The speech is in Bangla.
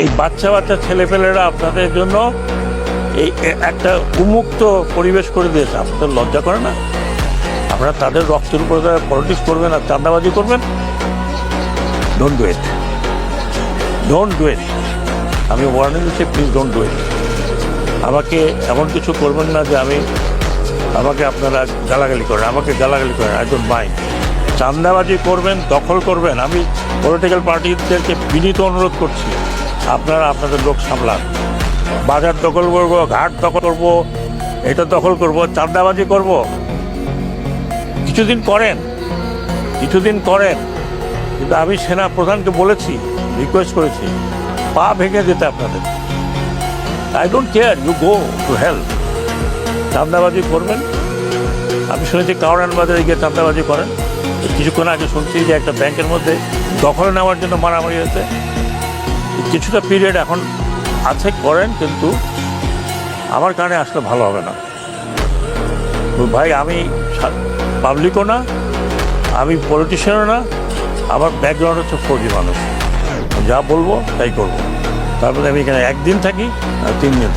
এই বাচ্চা বাচ্চা ছেলেপেলেরা আপনাদের জন্য এই একটা উন্মুক্ত পরিবেশ করে দিয়েছে। আপনাদের লজ্জা করে না? আপনারা তাদের রক্তের উপর পলিটিক্স করবেন আর চাঁদাবাজি করবেন। Don't do it, don't do it. আমি ওয়ার্নিং দিচ্ছি, প্লিজ ডোন্ট ডু ইট। আমাকে এমন কিছু করবেন না যে আমাকে আপনারা গালাগালি করেন, আমাকে গালাগালি করেন, আই ডোন্ট মাইন্ড। চাঁদাবাজি করবেন, দখল করবেন, আমি পলিটিক্যাল পার্টিদেরকে বিনীত অনুরোধ করছি, আপনারা আপনাদের লোক সামলান। বাজার দখল করব, ঘাট দখল করব, এটা দখল করব, চাঁদাবাজি করব, কিছুদিন করেন, কিন্তু আমি সেনা প্রধানকে বলেছি, রিকোয়েস্ট করেছি, পা ভেঙে যেতে আপনাদের। I don't care, you go to hell. চাঁদাবাজি করবেন। আমি শুনেছি কাউরান বাজারে গিয়ে চাঁদাবাজি করেন। কিছুক্ষণ আগে শুনছি যে একটা ব্যাংকের মধ্যে দখল নেওয়ার জন্য মারামারি হয়েছে। কিছুটা পিরিয়ড এখন আছে, করেন, কিন্তু আমার কারণে আসলে ভালো হবে না ভাই। আমি পাবলিকও না, আমি পলিটিশিয়ানও না, আমার ব্যাকগ্রাউন্ড হচ্ছে ফৌজি মানুষ। যা বলবো তাই করবো। তারপরে আমি এখানে একদিন থাকি আর 3 দিন থাকি।